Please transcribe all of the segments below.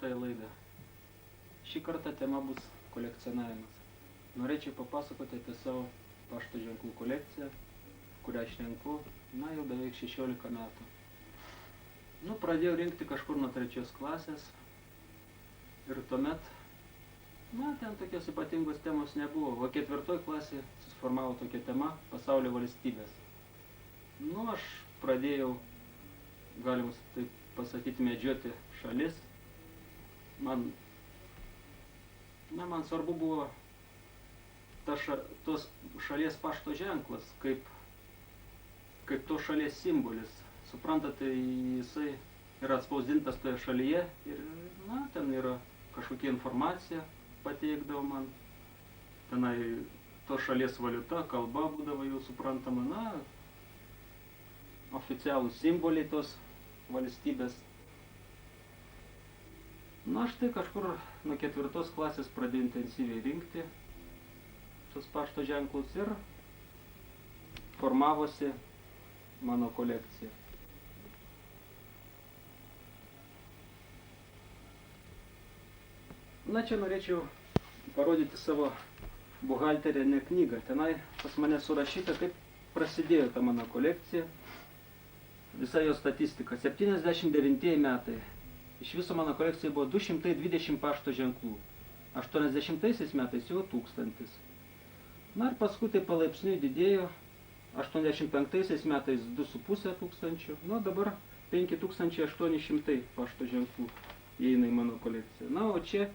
14 laidą. Šį kartą tema bus kolekcionavimas. Norėčiau papasakoti apie savo pašto ženklų kolekciją, kurią aš renku, jau beveik 16 metų. Pradėjau rinkti kažkur nuo 3 klasės ir tuomet, ten tokios ypatingos temos nebuvo. O 4 klasėje susiformavo tokia tema – pasaulio valstybės. Aš pradėjau, galima taip pasakyti, medžioti šalis. Man svarbu buvo tos šalies pašto ženklas, kaip tos šalies simbolis. Suprantate, jisai yra atspausdintas toje šalyje ir, ten yra kažkokia informacija pateikdavo man. Tenai tos šalies valiuta, kalba būdavo jau suprantama, oficialūs simboliai tos valstybės. Štai kažkur nuo 4 klasės pradėjau intensyviai rinkti tos pašto ženklus ir formavosi mano kolekcija. Čia norėčiau parodyti savo buhalterinę knygą. Tenai pas mane surašyta, kaip prasidėjo ta mano kolekcija. Visa jo statistika. 79 metai. Iš viso mano kolekcijai buvo 220 pašto ženklų. 80 metais jau 1000. Ir paskui tai palaipsniui didėjo. 85 metais 2500. Dabar 5800 pašto ženklų įeina į mano kolekciją. O čia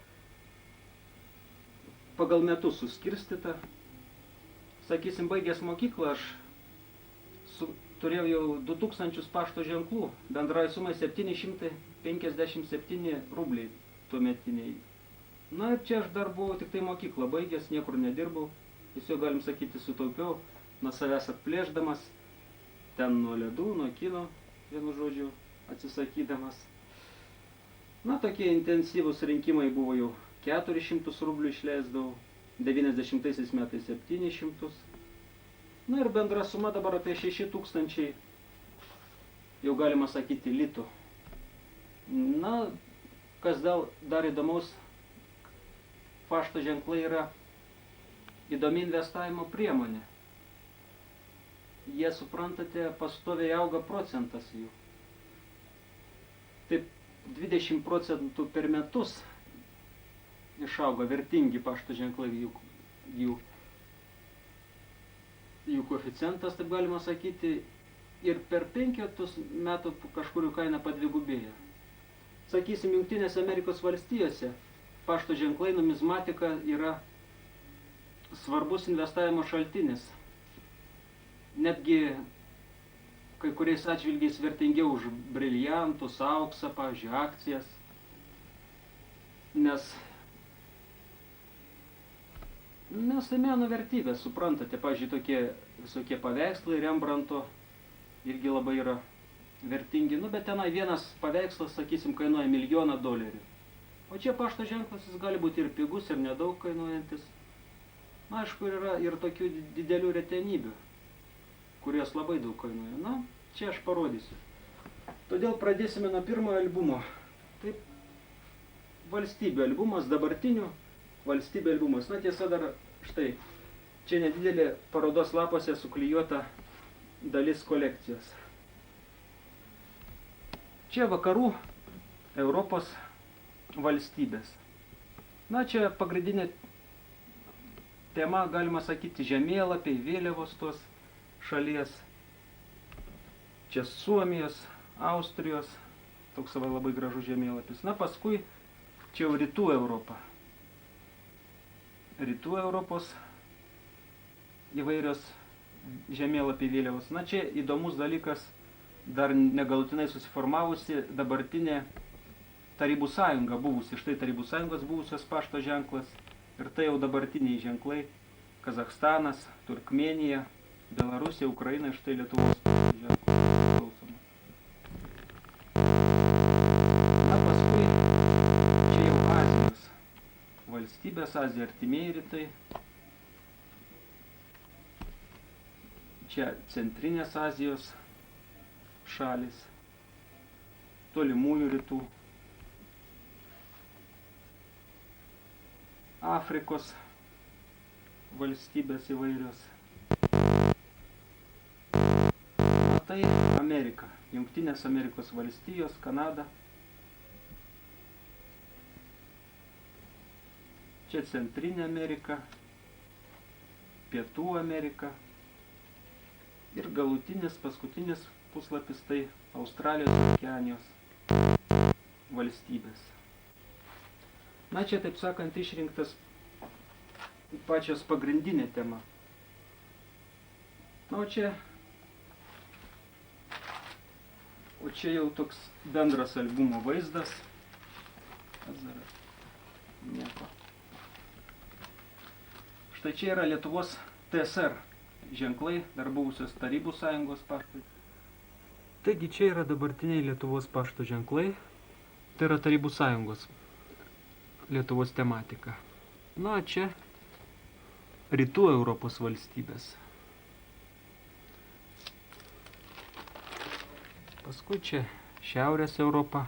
pagal metus suskirstyta. Sakysim, baigęs mokyklą aš turėjau jau 2000 pašto ženklų, bendrai sumai 757 rubliai tuometiniai. Ir čia aš dar buvau tik tai mokyklą baigęs, niekur nedirbau, tiesiog galim sakyti sutaupiau, nuo savęs atplėždamas, ten nuo ledų, nuo kino, vienu žodžiu, atsisakydamas. Tokie intensyvūs rinkimai buvo jau 400 rublių išleisdavau, 90 metais 700. Ir bendra suma dabar apie 6000, jau galima sakyti, litų. Kas dar įdomaus, pašto ženklai yra įdomi investavimo priemonė. Jie, suprantate, pastoviai auga procentas jų. Taip 20% per metus išauga vertingi pašto ženklai, jų koeficientas, taip galima sakyti, ir per 5 metų kažkur jų kaina padvigubėja. Sakysim, Jungtinėse Amerikos valstijose pašto ženklai, numizmatika yra svarbus investavimo šaltinis. Netgi kai kuriais atžvilgiais vertingiau už briliantus, auksą, pavyzdžiui, akcijas. Nes tai meno vertybė, suprantate, pavyzdžiui, tokie visokie paveikslai Rembranto irgi labai yra vertingi, bet tenai vienas paveikslas, sakysim, kainuoja $1 000 000. O čia pašto ženklas, jis gali būti ir pigus, ir nedaug kainuojantis. Aišku, yra ir tokių didelių retenybių, kurios labai daug kainuoja. Čia aš parodysiu. Todėl pradėsime nuo pirmojo albumo. Taip, valstybių albumas, dabartinių valstybių albumas. Tiesa, dar štai, čia nedidelė parodos lapuose suklijuota dalis kolekcijos. Čia vakarų Europos valstybės. Čia pagrindinė tema, galima sakyti, žemėlapiai, vėliavos tos šalies. Čia Suomijos, Austrijos, toks labai gražus žemėlapis. Paskui čia jau rytų Europa. Rytų Europos įvairios žemėlapiai, vėliavos. Čia įdomus dalykas, dar negalutinai susiformavusi dabartinė Tarybų sąjunga buvusi. Štai Tarybų sąjungos buvusios pašto ženklas. Ir tai jau dabartiniai ženklai. Kazachstanas, Turkmėnija, Belarusija, Ukraina, štai Lietuvos ženklas. Paskui čia jau Azijos valstybės, Azija, artimieji rytai. Čia Centrinės Azijos šalis, tolimųjų rytų. Afrikos valstybės įvairios. O tai Amerika, Jungtinės Amerikos valstijos, Kanada. Čia Centrinė Amerika, Pietų Amerika ir galutinis, paskutinis puslapis tai Australijos ir Okeanijos valstybės. Na, čia, taip sakant, išrinktas pačios pagrindinė tema. Na, o čia jau toks bendras albumo vaizdas. Nieko. Štai čia yra Lietuvos TSR ženklai, dar buvusios Tarybų Sąjungos paštai. Taigi čia yra dabartiniai Lietuvos pašto ženklai, tai yra Tarybų Sąjungos Lietuvos tematika. Na, čia Rytų Europos valstybės. Paskui čia Šiaurės Europa,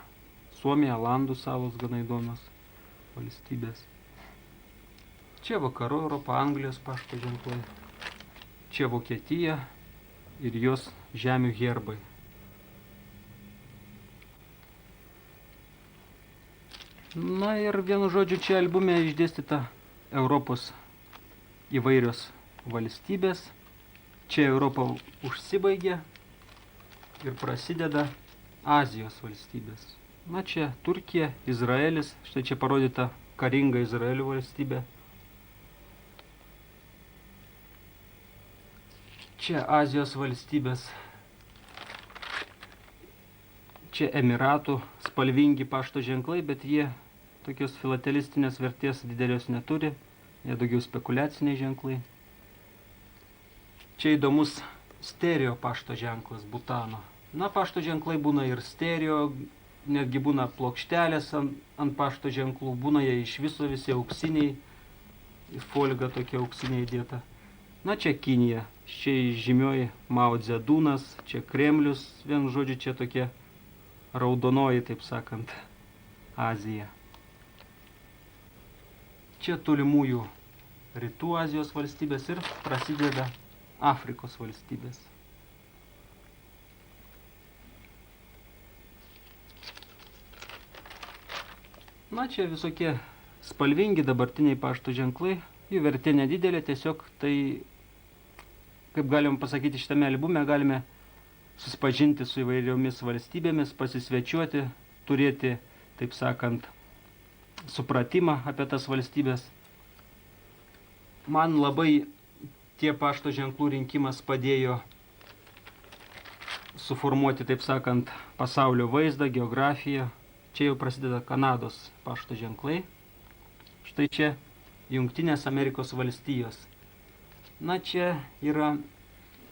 Suomija, Landų salos gana įdomios valstybės. Čia Vakarų Europa, Anglijos pašto ženklai. Čia Vokietija ir jos žemių herbai. Na ir vienu žodžiu, čia albume išdėstyta Europos įvairios valstybės. Čia Europa užsibaigė ir prasideda Azijos valstybės. Na čia Turkija, Izraelis, štai čia parodyta karinga Izraelio valstybė. Čia Azijos valstybės. Čia Emiratų spalvingi pašto ženklai, bet jie tokios filatelistinės vertės didelios neturi. Jie daugiau spekuliaciniai ženklai. Čia įdomus stereo pašto ženklas Butano. Na, pašto ženklai būna ir stereo, netgi būna plokštelės ant pašto ženklų, būna jie iš viso visi auksiniai, folga tokia auksiniai dėta. Na, čia Kinija, čia žymioji Mao Dzedūnas, čia Kremlius, vienu žodžiu, čia tokia raudonoji, taip sakant, Azija. Čia tolimųjų Rytų Azijos valstybės ir prasideda Afrikos valstybės. Na, čia visokie spalvingi dabartiniai pašto ženklai, jų vertė nedidelė, tiesiog tai, kaip galim pasakyti, šitame albume galime susipažinti su įvairiomis valstybėmis, pasisvečiuoti, turėti, taip sakant, supratimą apie tas valstybės. Man labai tie pašto ženklų rinkimas padėjo suformuoti, taip sakant, pasaulio vaizdą, geografiją. Čia jau prasideda Kanados pašto ženklai. Štai čia Jungtinės Amerikos valstijos. Na, čia yra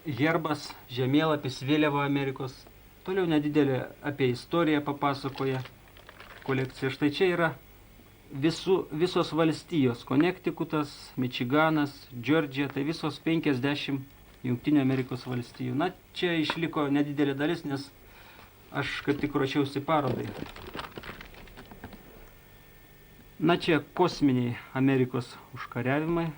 herbas, žemėlapis, vėliava Amerikos. Toliau nedidelė apie istoriją papasakoja kolekcija. Štai čia yra visos valstijos. Konektikutas, Mičiganas, Džordžija, tai visos 50 Jungtinių Amerikos valstijų. Na, čia išliko nedidelė dalis, nes aš kaip tik ruošiausi parodai. Na, čia kosminiai Amerikos užkariavimai.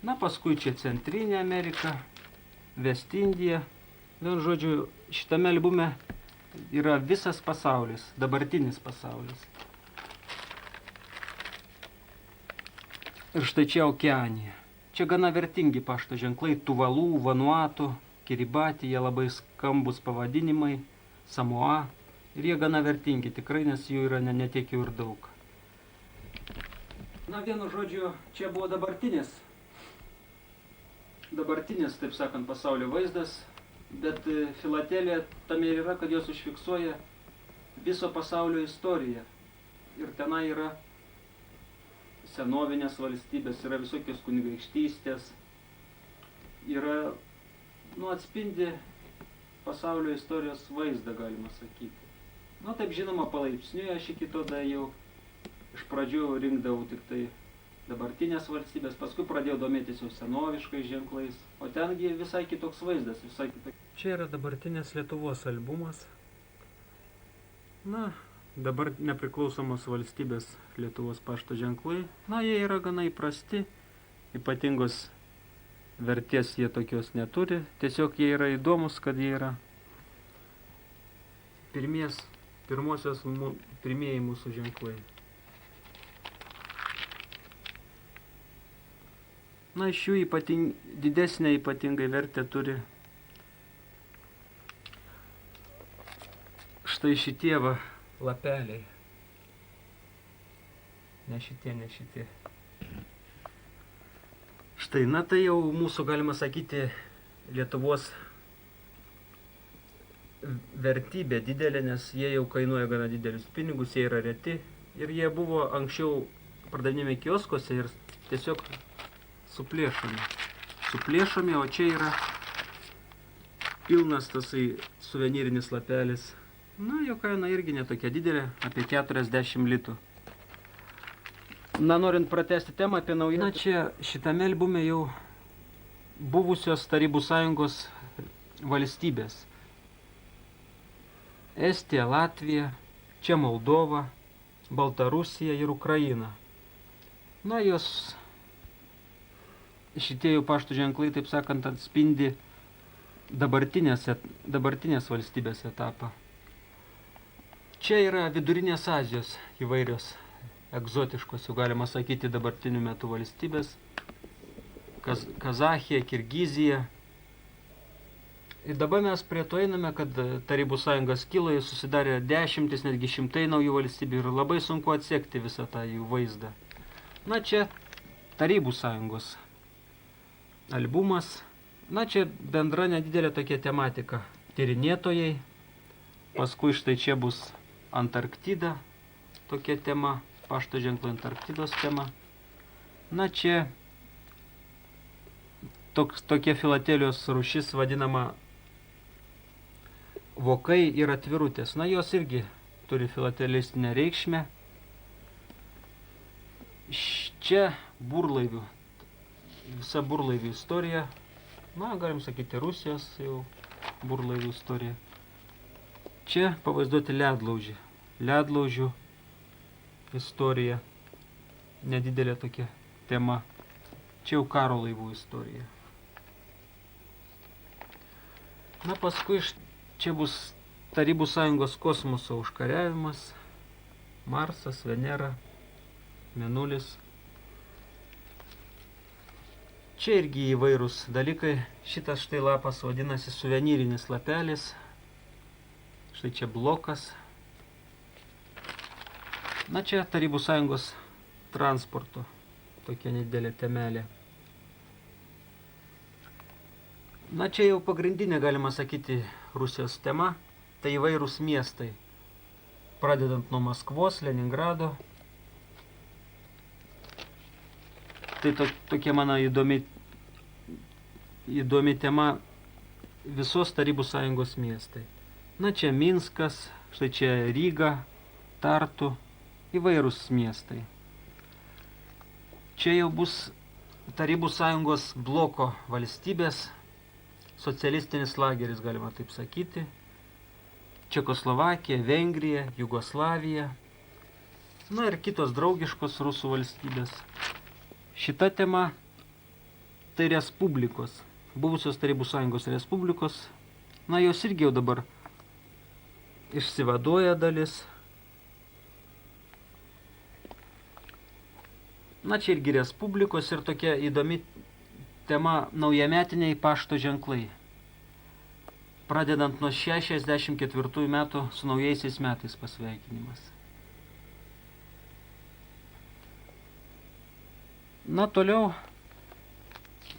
Na, paskui čia Centrinė Amerika, Vestindija. Vienu žodžiu, šitame albume yra visas pasaulis, dabartinis pasaulis. Ir štai čia Okeanija. Čia gana vertingi pašto ženklai, Tuvalų, Vanuatu, Kiribati, jie labai skambus pavadinimai, Samoa. Ir jie gana vertingi tikrai, nes jų yra netiek jau ir daug. Na, vienu žodžiu, čia buvo dabartinis, taip sakant, pasaulio vaizdas, bet filatelija tame yra, kad jos užfiksuoja viso pasaulio istoriją. Ir tenai yra senovinės valstybės, yra visokios kunigaikštystės, yra, atspindi pasaulio istorijos vaizdą, galima sakyti. Na, taip žinoma, palaipsniui aš iki to jau iš pradžių rinkdavau tik tai dabartinės valstybės, paskui pradėjau domėtis jau senoviškais ženklais, o tengi visai kitoks vaizdas, visai kitoks. Čia yra dabartinės Lietuvos albumas. Na, dabar nepriklausomos valstybės Lietuvos pašto ženklai, na, jie yra gana įprasti, ypatingos vertės jie tokios neturi, tiesiog jie yra įdomus, kad jie yra pirmieji mūsų ženklai. Na, iš jų didesnė ypatingai vertė turi štai šitie lapeliai. Ne šitie. Štai, na, tai jau mūsų, galima sakyti, Lietuvos vertybė didelė, nes jie jau kainuoja gana didelius pinigus, jie yra reti ir jie buvo anksčiau pardavinėjami kioskose ir tiesiog suplėšomi, o čia yra pilnas tasai suvenyrinis lapelis. Na, jo kaina irgi netokia didelė, apie 40 litų. Na, norint pratęsti temą apie naują. Na, čia šitame albume jau buvusios Tarybų Sąjungos valstybės. Estija, Latvija, čia Moldova, Baltarusija ir Ukraina. Na, jos šitie jau pašto ženklai, taip sakant, atspindi dabartinės valstybės etapą. Čia yra Vidurinės Azijos įvairios egzotiškos, jau galima sakyti, dabartiniu metu valstybės. Kazachija, Kirgizija. Ir dabar mes prie to einame, kad Tarybų Sąjungos kilo, jis susidarė dešimtis, netgi šimtai naujų valstybių ir labai sunku atsekti visą tą jų vaizdą. Na, čia Tarybų Sąjungos albumas. Na, čia bendra nedidelė tokia tematika. Tyrinėtojai. Paskui štai čia bus Antarktida, tokia tema, pašto ženklo Antarktidos tema. Na, čia tokia filatelijos rūšis vadinama vokai ir atvirutės. Na, jos irgi turi filatelistinę reikšmę. Čia burlaivių, visa burlaivių istorija. Na, galim sakyti, Rusijos jau burlaivių istorija. Čia pavaizduoti ledlaužių istorija, nedidelė tokia tema. Čia jau karo laivų istorija. Na, paskui čia bus Tarybų Sąjungos kosmoso užkariavimas, Marsas, Venera, Mėnulis. Čia irgi įvairūs dalykai. Šitas štai lapas vadinasi suvenyrinis lapelis. Štai čia blokas. Na, čia Tarybų Sąjungos transporto tokia nedidelė temelė. Na, čia jau pagrindinė, galima sakyti, Rusijos tema. Tai įvairūs miestai. Pradedant nuo Maskvos, Leningrado. Tai tokia mano įdomi tema visos Tarybų Sąjungos miestai. Na, čia Minskas, štai čia Ryga, Tartu, įvairūs miestai. Čia jau bus Tarybų Sąjungos bloko valstybės, socialistinis lageris, galima taip sakyti. Čekoslovakija, Vengrija, Jugoslavija, na ir kitos draugiškos rusų valstybės. Šita tema tai respublikos, buvusios Tarybų Sąjungos respublikos. Na, jos irgi jau dabar išsivaduoja dalis. Na, čia irgi respublikos ir tokia įdomi tema naujametiniai pašto ženklai. Pradedant nuo 64 metų su naujaisiais metais pasveikinimas. Na, toliau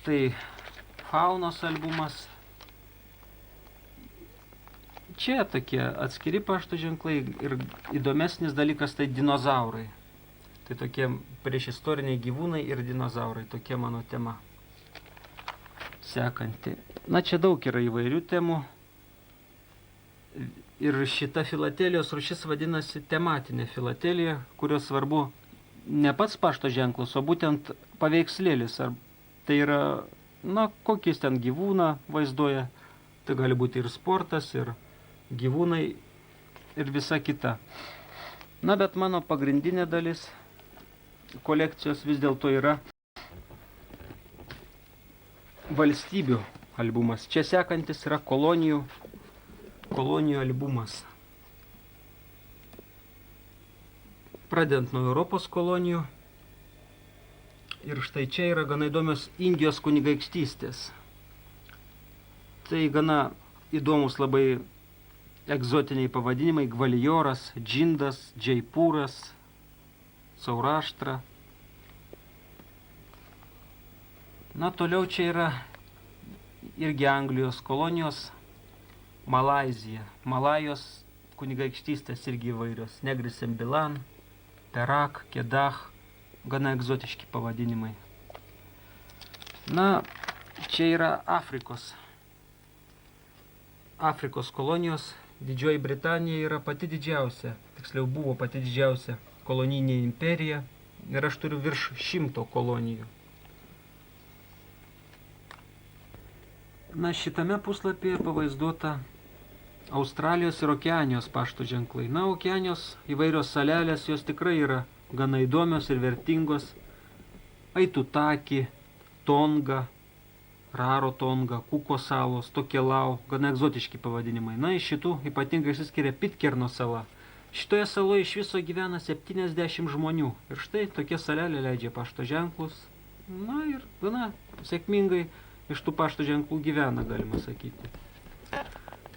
tai faunos albumas. Čia tokie atskiri pašto ženklai ir įdomesnis dalykas tai dinozaurai. Tai tokie priešistoriniai gyvūnai ir dinozaurai, tokia mano tema sekanti. Na, čia daug yra įvairių temų. Ir šita filatelijos rūšis vadinasi tematinė filatelija, kurios svarbu ne pats pašto ženklas, o būtent paveikslėlis. Ar tai yra, na, kokis ten gyvūną vaizduoja. Tai gali būti ir sportas, ir gyvūnai, ir visa kita. Na, bet mano pagrindinė dalis kolekcijos vis dėlto yra valstybių albumas. Čia sekantis yra kolonijų albumas. Pradedant nuo Europos kolonijų. Ir štai čia yra gana įdomios Indijos kunigaikštystės. Tai gana įdomus labai egzotiniai pavadinimai: Gvalijoras, Džindas, Džaipūras, Sauraštra. Na, toliau čia yra irgi Anglijos kolonijos, Malaizija. Malajos kunigaikštystės irgi įvairios. Negris Sembilan, Perak, Kedah, gana egzotiški pavadinimai. Na, čia yra Afrikos kolonijos. Didžioji Britanija yra pati didžiausia, tiksliau buvo pati didžiausia kolonijinė imperija. Ir aš turiu virš 100 kolonijų. Na, šitame puslapyje pavaizduota Australijos ir Okeanijos pašto ženklai. Na, Okeanijos įvairios salelės, jos tikrai yra gana įdomios ir vertingos. Aitutaki, Tonga, Raro Tonga, Kuko salos, Tokelau, gana egzotiški pavadinimai. Na, iš šitų ypatingai išsiskiria Pitkerno sala. Šitoje saloje iš viso gyvena 70 žmonių. Ir štai tokia salelė leidžia pašto ženklus. Na, ir gana sėkmingai iš tų pašto ženklų gyvena, galima sakyti.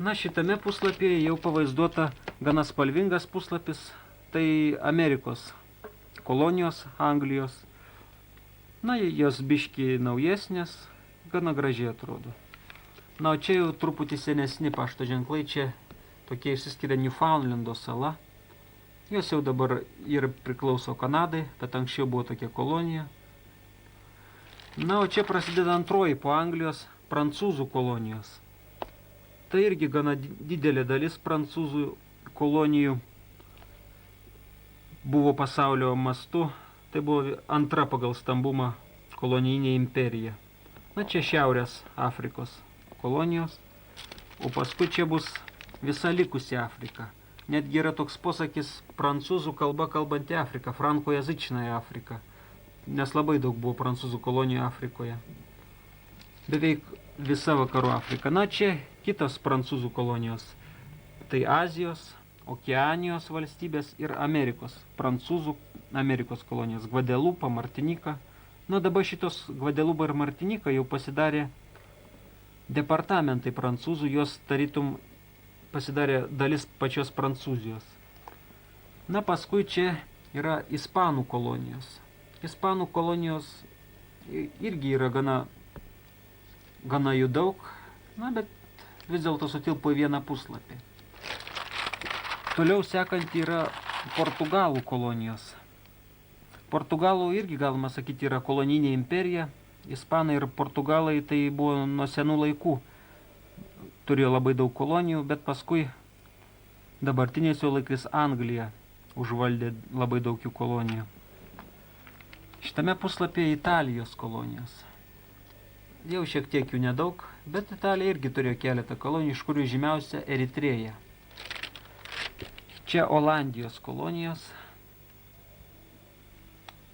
Na, šitame puslapyje jau pavaizduota gana spalvingas puslapis. Tai Amerikos kolonijos, Anglijos. Na, jos biški naujesnės, gana gražiai atrodo. Na, o čia jau truputį senesni pašto ženklai. Čia tokie išsiskiria Newfoundlando sala. Jos jau dabar ir priklauso Kanadai, bet anksčiau buvo tokia kolonija. Na, o čia prasideda antroji po Anglijos prancūzų kolonijos. Tai irgi gana didelė dalis prancūzų kolonijų buvo pasaulio mastu. Tai buvo antra pagal stambumą kolonijinė imperija. Na, čia Šiaurės Afrikos kolonijos, o paskui čia bus visa likusi Afrika. Netgi yra toks posakis prancūzų kalba kalbanti Afrika, frankojazičnąją Afriką, nes labai daug buvo prancūzų kolonijų Afrikoje. Beveik visa vakarų Afrika. Na, čia kitos prancūzų kolonijos. Tai Azijos, Okeanijos valstybės ir Amerikos, prancūzų Amerikos kolonijos, Gvadelupa, Martinika. Na, dabar šitos Gvadelupa ir Martinika jau pasidarė departamentai prancūzų, jos tarytum pasidarė dalis pačios Prancūzijos. Na, paskui čia yra Ispanų kolonijos. Ispanų kolonijos irgi yra gana jų daug, na, bet vis dėlto sutilpo į vieną puslapį. Toliau sekant yra Portugalų kolonijos. Portugalų irgi, galima sakyti, yra kolonijinė imperija. Ispanai ir Portugalai tai buvo nuo senų laikų. Turėjo labai daug kolonijų, bet paskui dabartiniais jo laikais Anglija užvaldė labai daug jų kolonijų. Šitame puslapyje Italijos kolonijos. Jau šiek tiek jų nedaug, bet Italija irgi turėjo keletą kolonijų, iš kurių žymiausia Eritreja. Čia Olandijos kolonijos.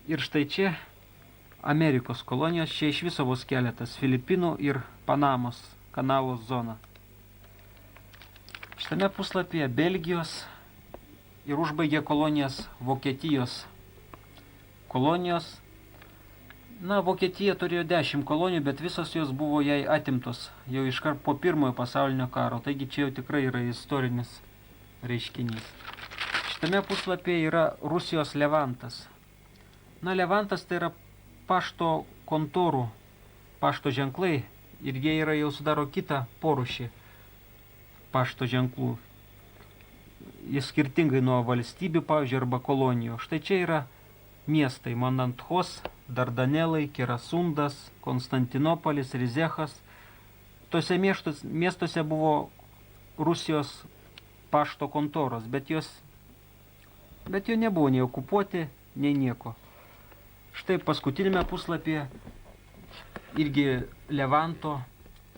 Ir štai čia Amerikos kolonijos. Čia iš viso vos keletas: Filipinų ir Panamos kanalos zona. Šitame puslapyje Belgijos ir užbaigė kolonijas Vokietijos kolonijos. Na, Vokietija turėjo 10 kolonijų, bet visos jos buvo jai atimtos jau iškart po Pirmojo pasaulinio karo. Taigi čia jau tikrai yra istorinis reiškinys. Šitame puslapyje yra Rusijos Levantas. Na, Levantas tai yra pašto kontorų, pašto ženklai, ir jie yra jau sudaro kitą porūšį pašto ženklų. Jis skirtingai nuo valstybių, pavyzdžiui, arba kolonijų. Štai čia yra miestai: Monanthos, Dardanelai, Kirasundas, Konstantinopolis, Rizechas. Tose miestuose buvo Rusijos pašto kontoros, bet jie nebuvo nei okupuoti, nei nieko. Štai paskutinėme puslapyje irgi Levanto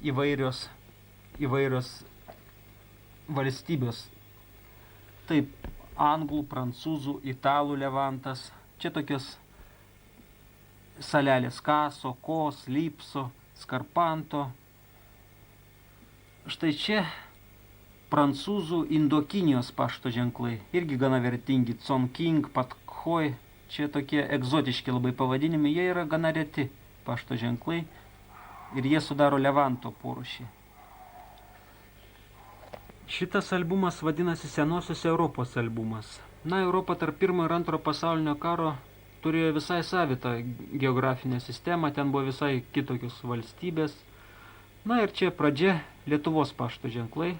įvairios valstybės. Taip, anglų, prancūzų, italų Levantas. Čia tokios salelės Kaso, Kos, Lipso, Skarpanto. Štai čia prancūzų Indokinijos pašto ženklai. Irgi gana vertingi. Tsongking, Patkhoi. Čia tokie egzotiški labai pavadinimai. Jie yra gana reti pašto ženklai. Ir jie sudaro Levanto porūšį. Šitas albumas vadinasi Senosios Europos albumas. Na, Europa tarp pirmo ir antro pasaulinio karo turėjo visai savitą geografinę sistemą, ten buvo visai kitokios valstybės. Na ir čia pradžia Lietuvos pašto ženklai,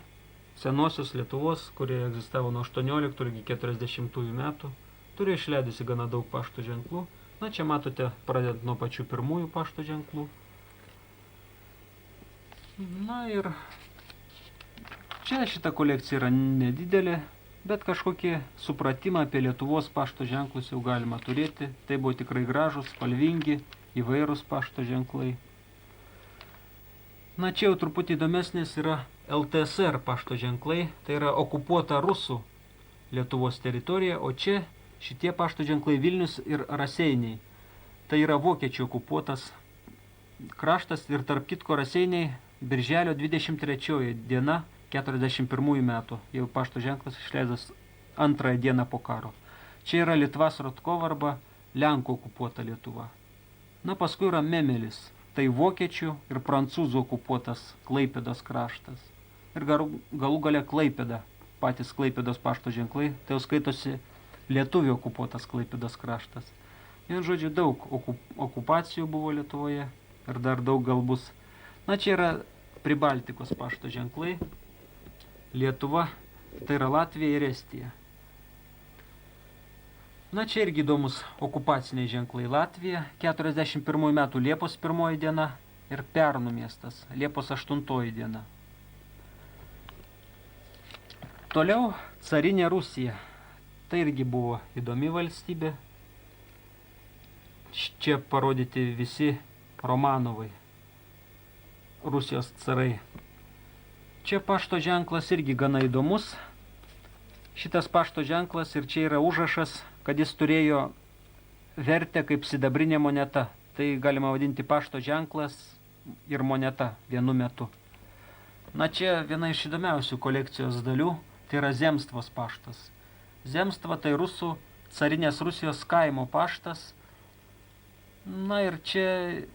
senosios Lietuvos, kurie egzistavo nuo 18 iki 40 metų, turėjo išleidusi gana daug pašto ženklų. Na, čia matote, pradedant nuo pačių pirmųjų pašto ženklų. Na ir čia šita kolekcija yra nedidelė, bet kažkokį supratimą apie Lietuvos pašto ženklus jau galima turėti. Tai buvo tikrai gražus, spalvingi, įvairūs pašto ženklai. Na, čia jau truputį įdomesnės yra LTSR pašto ženklai, tai yra okupuota rusų Lietuvos teritorija, o čia šitie pašto ženklai Vilnius ir Raseiniai. Tai yra vokiečių okupuotas kraštas ir tarp kitko Raseiniai birželio 23 diena 41 metų. Jau pašto ženklas išleistas antrąją dieną po karo. Čia yra Litvas Rotkovo arba Lenkų okupuota Lietuva. Na, paskui yra Memelis. Tai vokiečių ir prancūzų okupuotas Klaipėdos kraštas. Ir galų gale Klaipėda, patys Klaipėdos pašto ženklai, tai jau skaitosi lietuvių okupuotas Klaipėdos kraštas. Vien žodžiu, daug okupacijų buvo Lietuvoje ir dar daug gal bus. Na, čia yra Pribaltikos pašto ženklai. Lietuva, tai yra Latvija ir Estija. Na, čia irgi įdomus okupaciniai ženklai. Latvija, 41 metų Liepos 1 diena ir Pernų miestas, Liepos 8 diena. Toliau carinė Rusija. Tai irgi buvo įdomi valstybė. Čia parodyti visi Romanovai, Rusijos carai. Čia pašto ženklas irgi gana įdomus. Šitas pašto ženklas ir čia yra užrašas, kad jis turėjo vertę kaip sidabrinė moneta. Tai galima vadinti pašto ženklas ir moneta vienu metu. Na, čia viena iš įdomiausių kolekcijos dalių, tai yra Zemstvos paštas. Zemstva tai rusų, carinės Rusijos kaimo paštas. Na ir čia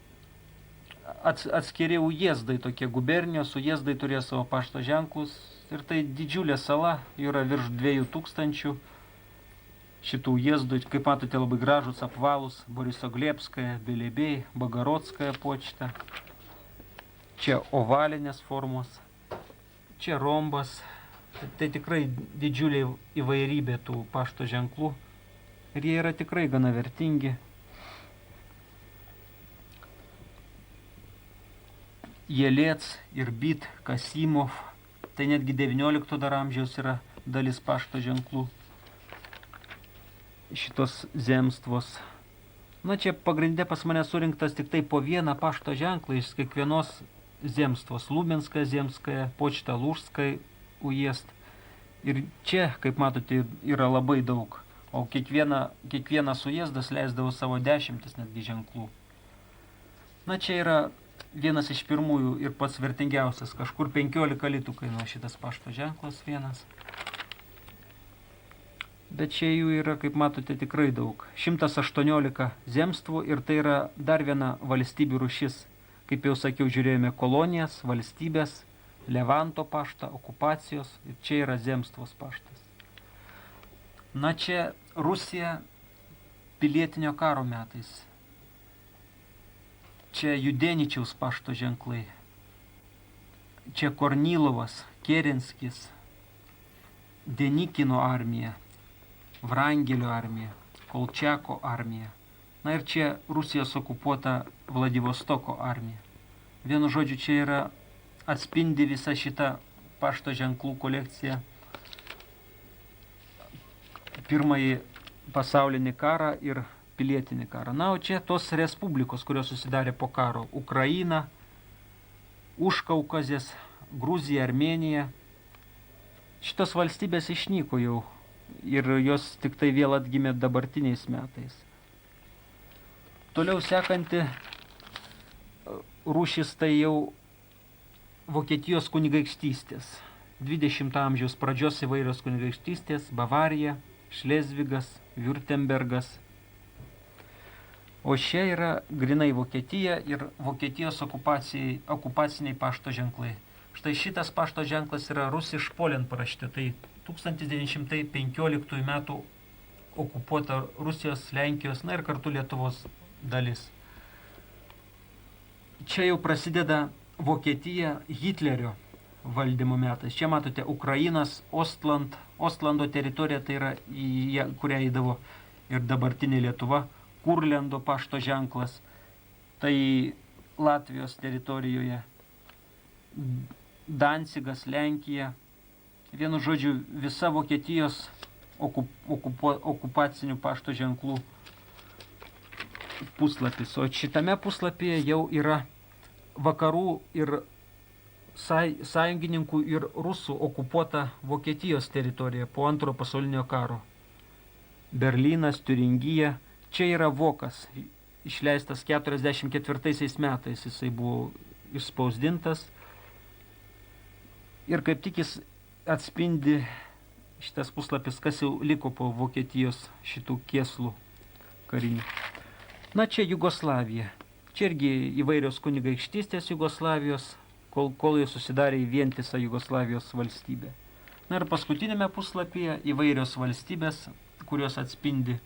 atskiri ujezdai, tokie gubernijos ujezdai turėjo savo pašto ženklus. Ir tai didžiulė sala, yra virš 2000 šitų ujezdų. Kaip matote, labai gražus, apvalus, Borisoglebskaja, Belebej, Bagorodskaja počta. Čia ovalinės formos, čia rombas. Tai tikrai didžiulė įvairybė tų pašto ženklų. Ir jie yra tikrai gana vertingi. Jelec ir Bit Kasimov. Tai netgi 19 dar amžiaus yra dalis pašto ženklų. Šitos Zemstvos. Na, čia pagrinde pas mane surinktas tik tai po vieną pašto ženklą iš kiekvienos Zemstvos. Lubinskaja, Zemskaja, Počta Lūžskai ujest. Ir čia, kaip matote, yra labai daug. O kiekvienas ujezdas leisdavo savo dešimtis netgi ženklų. Na, čia yra vienas iš pirmųjų ir pats vertingiausias. Kažkur 15 litų kainuoja šitas pašto ženklas vienas. Bet čia jų yra, kaip matote, tikrai daug. 118 zemstvų ir tai yra dar viena valstybių rūšis. Kaip jau sakiau, žiūrėjome kolonijas, valstybės, Levanto paštą, okupacijos ir čia yra Zemstvos paštas. Na, čia Rusija pilietinio karo metais. Čia Judeničiaus pašto ženklai. Čia Kornilovas, Kerenskis, Denikino armija, Vrangelio armija, Kolčiako armija. Na ir čia Rusijos okupuota Vladivostoko armija. Vienu žodžiu, čia yra atspindi visą šitą pašto ženklų kolekciją. Pirmąjį pasaulinį karą ir pilietinį karą. Na, o čia tos respublikos, kurios susidarė po karo. Ukraina, Užkaukazės, Gruzija, Armėnija. Šitos valstybės išnyko jau ir jos tik tai vėl atgimė dabartiniais metais. Toliau sekanti rūšis tai jau Vokietijos kunigaikštystės. 20 amžiaus pradžios įvairios kunigaikštystės – Bavarija, Šlezvigas, Württembergas. O čia yra grinai Vokietija ir Vokietijos okupaciniai pašto ženklai. Štai šitas pašto ženklas yra Rusiš Polen parašyta. Tai 1915 metų okupuota Rusijos, Lenkijos, na ir kartu Lietuvos dalis. Čia jau prasideda Vokietija Hitlerio valdymo metais. Čia matote Ukrainas, Ostlando teritorija, tai yra, kurią įdavo ir dabartinė Lietuva, Kurlendo pašto ženklas, tai Latvijos teritorijoje, Dancigas, Lenkija. Vienu žodžiu, visa Vokietijos okupacinių pašto ženklų puslapis. O šitame puslapyje jau yra vakarų ir sąjungininkų ir rusų okupuota Vokietijos teritorija po Antrojo pasaulinio karo. Berlynas, Tiuringija. Čia yra vokas, išleistas 44 metais, jisai buvo išspausdintas. Ir kaip tik jis atspindi šitas puslapis, kas jau liko po Vokietijos šitų kėslų karinių. Na, čia Jugoslavija. Čia irgi įvairios kunigaikštystės Jugoslavijos, kol jie susidarė į vientisą Jugoslavijos valstybę. Na ir paskutinėme puslapyje įvairios valstybės, kurios atspindi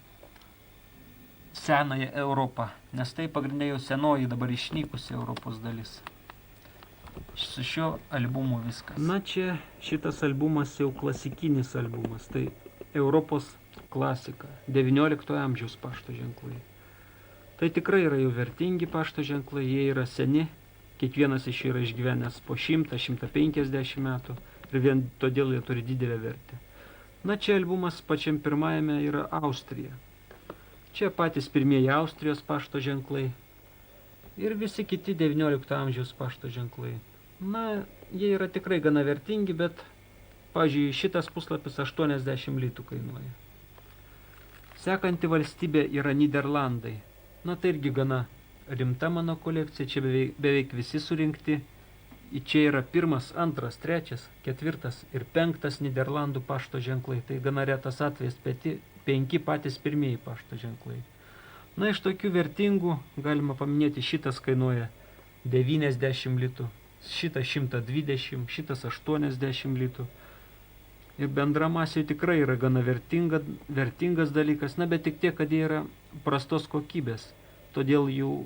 senąją Europą, nes tai pagrindė jau senoji dabar išnykusi Europos dalis. Su šiuo albumu viskas. Na, čia šitas albumas jau klasikinis albumas, tai Europos klasika, 19 amžiaus pašto ženklai. Tai tikrai yra jau vertingi pašto ženklai, jie yra seni, kiekvienas iš jų yra išgyvenęs po 100-150 metų ir vien todėl jie turi didelę vertę. Na, čia albumas pačiam pirmajame yra Austrija. Čia patys pirmieji Austrijos pašto ženklai ir visi kiti 19 amžiaus pašto ženklai. Na, jie yra tikrai gana vertingi, bet, pavyzdžiui, šitas puslapis 80 litų kainuoja. Sekanti valstybė yra Niderlandai. Na, tai irgi gana rimta mano kolekcija, čia beveik visi surinkti. Čia yra 1, 2, 3, 4 ir 5 Niderlandų pašto ženklai. Tai gana retas atvejis, 5 patys pirmieji pašto ženklai. Na, iš tokių vertingų galima paminėti, šitas kainuoja 90 litų, šitas 120, šitas 80 litų. Ir bendra masė tikrai yra gana vertingas dalykas, na, bet tik tiek, kad jie yra prastos kokybės. Todėl jų,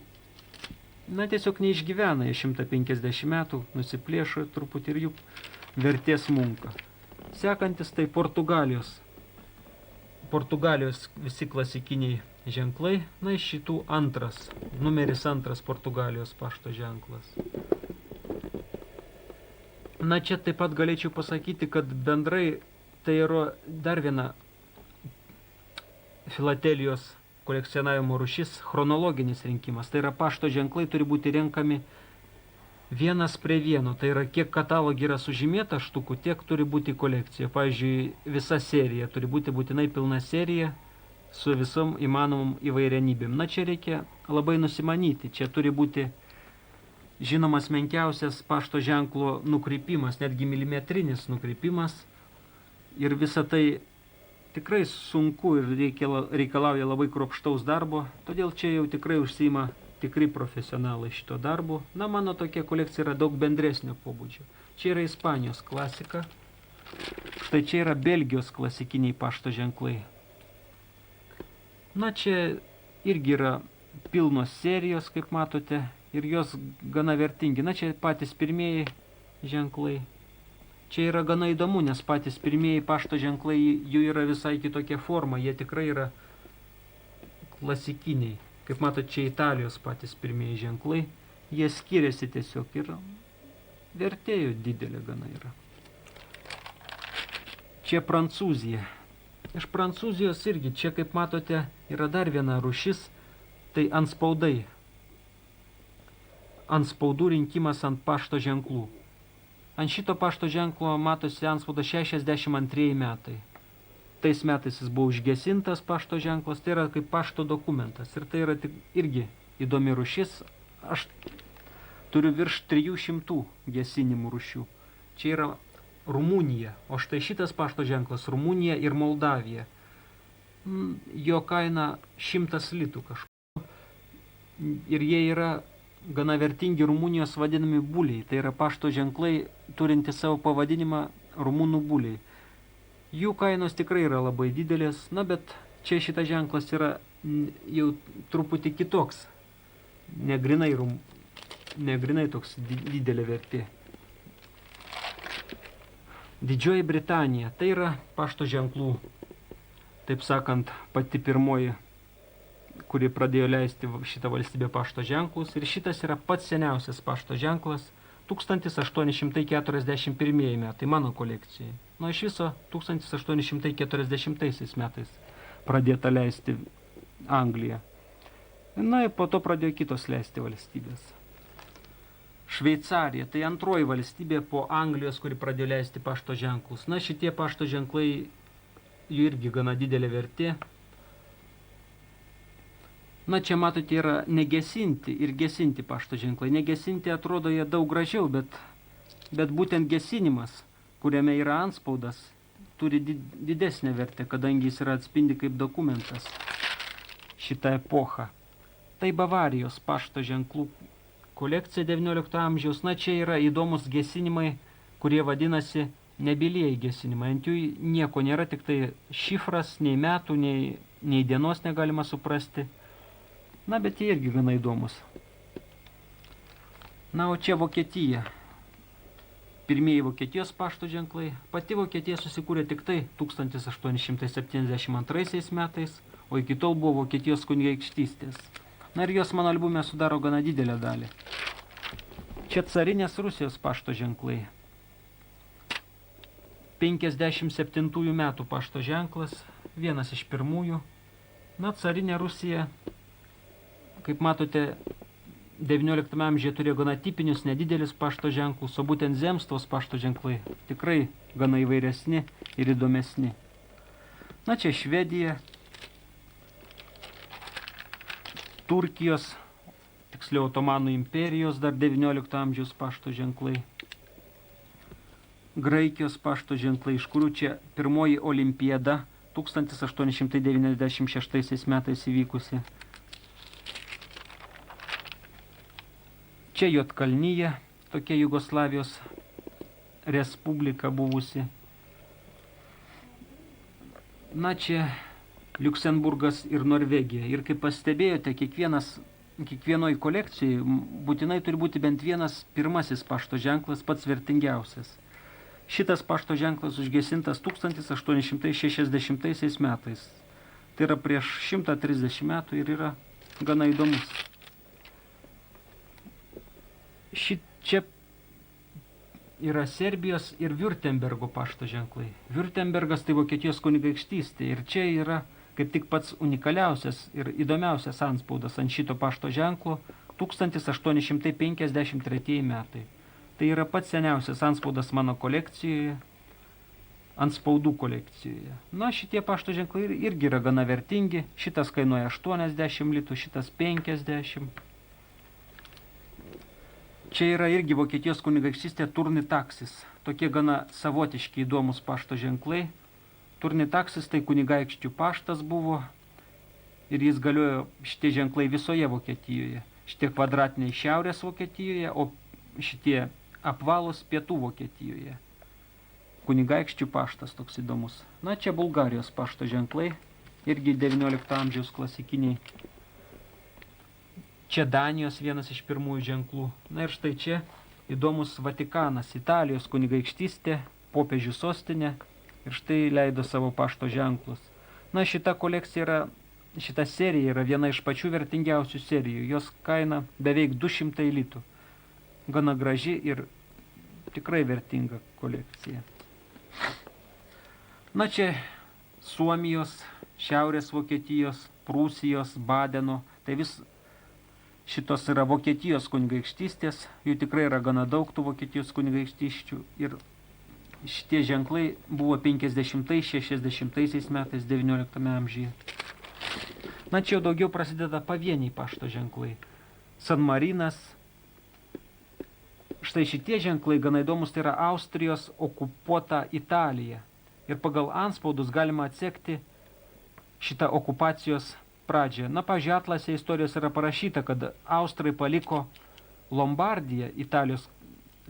na, tiesiog neišgyvena, jie 150 metų, nusiplėšo truputį ir jų vertė smunka. Sekantis tai Portugalijos. Portugalijos visi klasikiniai ženklai, na, iš šitų numeris 2 Portugalijos pašto ženklas. Na, čia taip pat galėčiau pasakyti, kad bendrai tai yra dar viena filatelijos kolekcionavimo rūšis, chronologinis rinkimas. Tai yra pašto ženklai turi būti renkami vienas prie vieno. Tai yra kiek katalogį yra sužymėta štukų, tiek turi būti kolekcija. Pavyzdžiui, visa serija turi būti būtinai pilna serija su visom įmanomom įvairianybėm. Na, čia reikia labai nusimanyti. Čia turi būti žinomas menkiausias pašto ženklo nukrypimas, netgi milimetrinis nukrypimas. Ir visa tai tikrai sunku ir reikalauja labai kruopštaus darbo, todėl čia jau tikrai užsiima tikri profesionalai šito darbo. Na, mano tokia kolekcija yra daug bendresnio pobūdžio. Čia yra Ispanijos klasika, štai čia yra Belgijos klasikiniai pašto ženklai. Na, čia irgi yra pilnos serijos, kaip matote, ir jos gana vertingi. Na, čia patys pirmieji ženklai. Čia yra gana įdomu, nes patys pirmieji pašto ženklai, jų yra visai kitokia forma, jie tikrai yra klasikiniai. Kaip matote, čia Italijos patys pirmieji ženklai, jie skiriasi tiesiog ir vertėjų didelė gana yra. Čia Prancūzija. Iš Prancūzijos irgi, čia kaip matote, yra dar viena rūšis, tai antspaudai. Antspaudų rinkimas ant pašto ženklų. Ant šito pašto ženklo matosi antspaudas 62 metai. tais metais jis buvo užgesintas pašto ženklas, tai yra kaip pašto dokumentas. Ir tai yra irgi įdomi rūšis. Aš turiu virš 300 gesinimų rūšių. Čia yra Rumunija, o štai šitas pašto ženklas Rumunija ir Moldavija. Jo kaina 100 litų kažkur. Ir jie yra gana vertingi Rumunijos vadinami buliai. Tai yra pašto ženklai turinti savo pavadinimą rumunų buliai. Jų kainos tikrai yra labai didelės, bet čia šitas ženklas yra jau truputį kitoks. Negrinai toks didelė vertė. Didžioji Britanija, tai yra pašto ženklų, taip sakant, pati pirmoji, kuri pradėjo leisti šitą valstybę pašto ženklus. Ir šitas yra pats seniausias pašto ženklas, 1841 metai mano kolekcijai. Iš viso 1840 metais pradėta leisti Anglija. Ir po to pradėjo kitos leisti valstybės. Šveicarija, tai antroji valstybė po Anglijos, kuri pradėjo leisti pašto ženklus. Šitie pašto ženklai, jų irgi gana didelė vertė. Čia matote, yra negesinti ir gesinti pašto ženklai. Negesinti atrodo jie daug gražiau, bet būtent gesinimas, kuriame yra antspaudas, turi didesnę vertę, kadangi jis yra atspindi kaip dokumentas šitą epochą. Tai Bavarijos pašto ženklų kolekcija 19 amžiaus. Čia yra įdomus gesinimai, kurie vadinasi nebylieji gesinimai. Ant jų nieko nėra, tik tai šifras, nei metų, nei dienos negalima suprasti. Bet jie irgi gana įdomus. O čia Vokietija. Pirmieji Vokietijos pašto ženklai. Pati Vokietija susikūrė tik tai 1872 metais, o iki tol buvo Vokietijos kunigaikštystės. Ir jos mano albume sudaro gana didelę dalį. Čia carinės Rusijos pašto ženklai. 57 metų pašto ženklas, vienas iš pirmųjų. Carinė Rusija, kaip matote, 19 amžiuje turėjo gana tipinius nedidelius pašto ženklus, o būtent Zemstvos pašto ženklai tikrai gana įvairesni ir įdomesni. Čia Švedija, Turkijos, tiksliau Otomanų imperijos dar 19 amžiaus pašto ženklai. Graikijos pašto ženklai, iš kurių čia pirmoji olimpiada 1896 metais įvykusi. Čia Juodkalnyje, tokia Jugoslavijos respublika buvusi. Čia Liuksemburgas ir Norvegija. Ir kaip pastebėjote, kiekvienoj kolekcijai būtinai turi būti bent vienas pirmasis pašto ženklas, pats vertingiausias. Šitas pašto ženklas užgesintas 1860 metais. Tai yra prieš 130 metų ir yra gana įdomus. Čia yra Serbijos ir Württembergo pašto ženklai. Württembergas tai Vokietijos kunigaikštystė. Ir čia yra kaip tik pats unikaliausias ir įdomiausias antspaudas ant šito pašto ženklo 1853 metai. Tai yra pats seniausias antspaudas mano kolekcijoje, antspaudų kolekcijoje. Šitie pašto ženklai irgi yra gana vertingi. Šitas kainuoja 80 litų, šitas 50. Čia yra irgi Vokietijos kunigaikštystė Turnitaksis. Tokie gana savotiški įdomus pašto ženklai. Turnitaksis tai kunigaikščių paštas buvo ir jis galiojo šitie ženklai visoje Vokietijoje. Šitie kvadratiniai šiaurės Vokietijoje, o šitie apvalus pietų Vokietijoje. Kunigaikščių paštas toks įdomus. Čia Bulgarijos pašto ženklai, irgi 19 amžiaus klasikiniai. Čia Danijos vienas iš pirmųjų ženklų. Ir štai čia įdomus Vatikanas, Italijos kunigaikštystė, popiežių sostinė. Ir štai leido savo pašto ženklus. Šita kolekcija yra, šita serija yra viena iš pačių vertingiausių serijų. Jos kaina beveik 200 litų. Gana graži ir tikrai vertinga kolekcija. Čia Suomijos, Šiaurės Vokietijos, Prūsijos, Badeno. Tai vis šitos yra Vokietijos kunigaikštystės. Jų tikrai yra gana daug tų Vokietijos kunigaikštysčių. Ir šitie ženklai buvo 50-60 metais 19 amžiuje. Na, čia jau daugiau prasideda pavieniai pašto ženklai. San Marinas. Štai šitie ženklai gana įdomus, tai yra Austrijos okupuota Italija. Ir pagal anspaudus galima atsekti šitą okupacijos pradžią. Na, pavyzdžiui, atlase istorijos yra parašyta, kad Austrai paliko Lombardiją, Italijos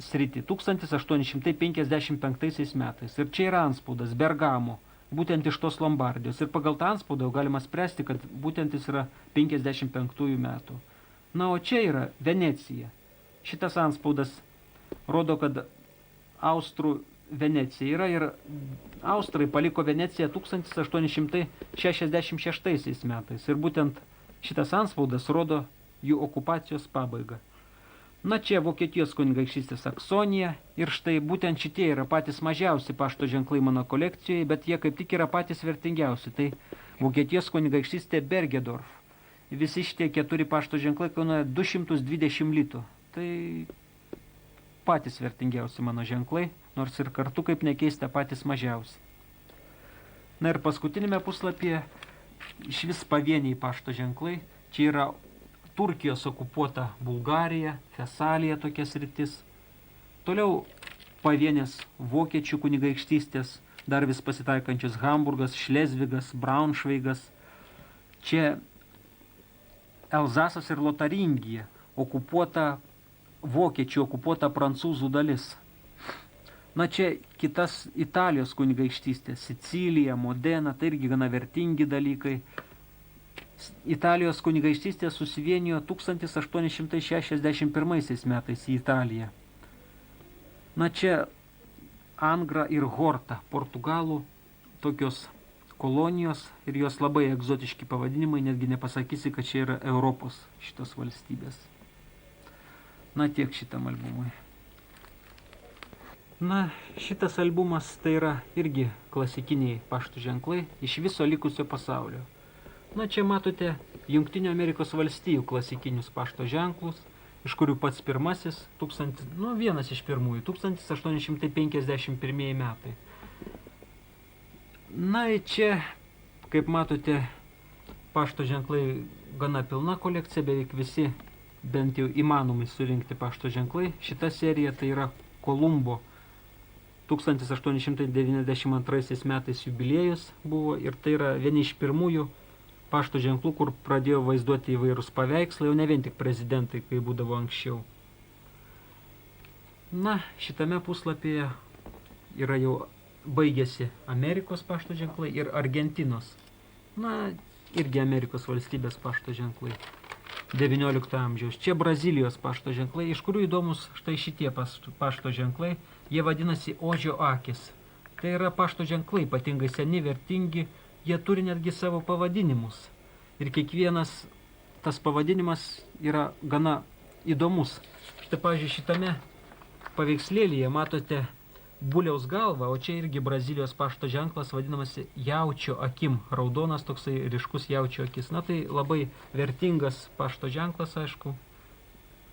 sritį, 1855 metais. Ir čia yra anspaudas Bergamo, būtent iš tos Lombardijos. Ir pagal tą anspaudą galima spręsti, kad būtent jis yra 55 metų. Na, o čia yra Venecija. Šitas anspaudas rodo, kad Austrų Venecija yra ir Austrai paliko Veneciją 1866 metais. Ir būtent šitas anspaudas rodo jų okupacijos pabaigą. Na, čia Vokietijos kunigaikštystė Saksonija ir štai būtent šitie yra patys mažiausi pašto ženklai mano kolekcijoje, bet jie kaip tik yra patys vertingiausi. Tai Vokietijos kunigaikštystė Bergedorf. Visi šitie 4 pašto ženklai kainuoja 220 litų. Tai patys vertingiausi mano ženklai, nors ir kartu, kaip nekeista, patys mažiausi. Na ir paskutinėme puslapyje iš vis pavieniai pašto ženklai. Čia yra Turkijos okupuota Bulgarija, Fesalija tokia sritis. Toliau pavienės vokiečių kunigaikštystės, dar vis pasitaikančios Hamburgas, Šlezvigas, Braunšveigas. Čia Elzasas ir Lotaringija, okupuota vokiečių, okupuota prancūzų dalis. Na, čia kitas Italijos kunigaikštystės, Sicilija, Modena, tai irgi gana vertingi dalykai. Italijos kunigaikštystė susivienijo 1861 metais į Italiją. Na, čia Angra ir Horta, Portugalų tokios kolonijos ir jos labai egzotiški pavadinimai, netgi nepasakysi, kad čia yra Europos šitos valstybės. Na, tiek šitam albumui. Na, šitas albumas tai yra irgi klasikiniai pašto ženklai iš viso likusio pasaulio. Na, čia matote Jungtinių Amerikos valstijų klasikinius pašto ženklus, iš kurių pats pirmasis, vienas iš pirmųjų, 1851 metai. Na, čia, kaip matote, pašto ženklai gana pilna kolekcija, beveik visi bent jau įmanomai surinkti pašto ženklai. Šita serija tai yra Kolumbo 1892 metais jubiliejus buvo ir tai yra vieni iš pirmųjų pašto ženklų, kur pradėjo vaizduoti įvairūs paveikslai, jau ne vien tik prezidentai, kai būdavo anksčiau. Na, šitame puslapyje yra jau baigėsi Amerikos pašto ženklai ir Argentinos. Na, irgi Amerikos valstybės pašto ženklai. 19 amžiaus. Čia Brazilijos pašto ženklai, iš kurių įdomus štai šitie pašto ženklai. Jie vadinasi Ožio akis. Tai yra pašto ženklai, ypatingai seni, vertingi. Jie turi netgi savo pavadinimus. Ir kiekvienas tas pavadinimas yra gana įdomus. Štai, pavyzdžiui, šitame paveikslėlyje matote buliaus galvą, o čia irgi Brazilijos pašto ženklas vadinamasi jaučio akim. Raudonas toksai ryškus jaučio akis. Na, tai labai vertingas pašto ženklas, aišku.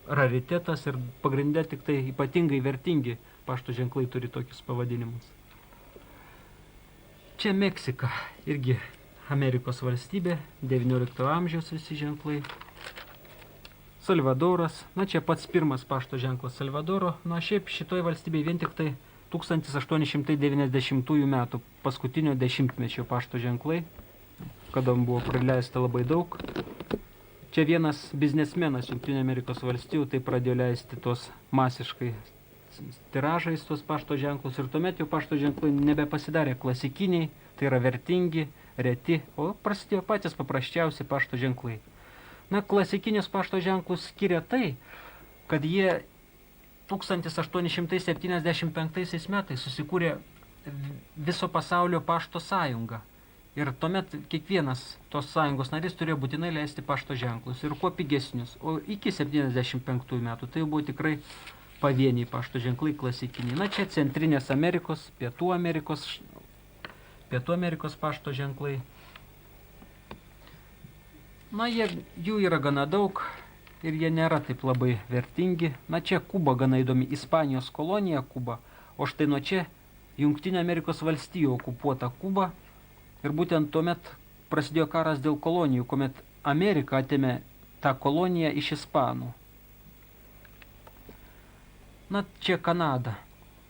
Raritetas ir pagrinde tik tai ypatingai vertingi pašto ženklai turi tokius pavadinimus. Čia Meksika, irgi Amerikos valstybė, 19 amžiaus visi ženklai. Salvadoras, na, čia pats pirmas pašto ženklas Salvadoro. Na, šiaip šitoj valstybėje vien tik tai 1890 metų paskutinio dešimtmečio pašto ženklai, kada buvo praleista labai daug. Čia vienas biznesmenas Jungtinių Amerikos valstijų tai pradėjo leisti tos masiškai tiražais tos pašto ženklus ir tuomet jau pašto ženklai nebepasidarė klasikiniai, tai yra vertingi, reti, o prasidėjo patys paprasčiausi pašto ženklai. Na, klasikinius pašto ženklus skiria tai, kad jie 1875 metais susikūrė viso pasaulio pašto sąjungą. Ir tuomet kiekvienas tos sąjungos narys turėjo būtinai leisti pašto ženklus ir kuo pigesnius. O iki 75 metų tai buvo tikrai pavieniai pašto ženklai klasikiniai. Na, čia Centrinės Amerikos, Pietų Amerikos pašto ženklai. Na, jų yra gana daug ir jie nėra taip labai vertingi. Na, čia Kuba gana įdomi, Ispanijos kolonija Kuba, o štai nuo čia Jungtinių Amerikos valstijų okupuota Kuba ir būtent tuomet prasidėjo karas dėl kolonijų, kuomet Amerika atėmė tą koloniją iš ispanų. Na, čia Kanada.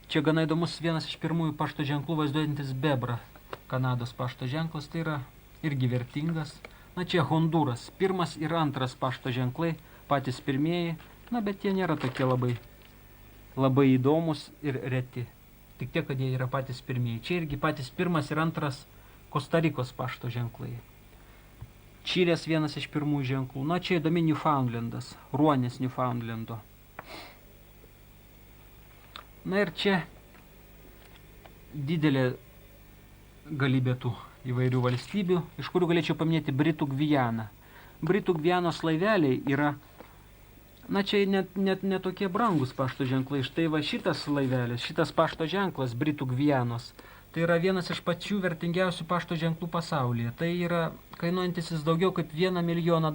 Čia gana įdomus vienas iš pirmųjų pašto ženklų vaizduojantis bebrą. Kanados pašto ženklas, tai yra irgi vertingas. Na, čia Honduras. Pirmas ir antras pašto ženklai, patys pirmieji, na, bet jie nėra tokie labai įdomus ir reti. Tik tiek, kad jie yra patys pirmieji. Čia irgi patys pirmas ir antras Kostarikos pašto ženklai. Čilės vienas iš pirmųjų ženklų. Na, čia įdomi Newfoundlandas, ruonis Newfoundlando. Na ir čia didelė galybė tų įvairių valstybių, iš kurių galėčiau paminėti Britų Gvianą. Britų Gvianos laiveliai yra, na, čia net tokie brangus pašto ženklai. Štai va šitas laivelis, šitas pašto ženklas Britų Gvianos. Tai yra vienas iš pačių vertingiausių pašto ženklų pasaulyje. Tai yra kainuojantis daugiau kaip $1 milijoną.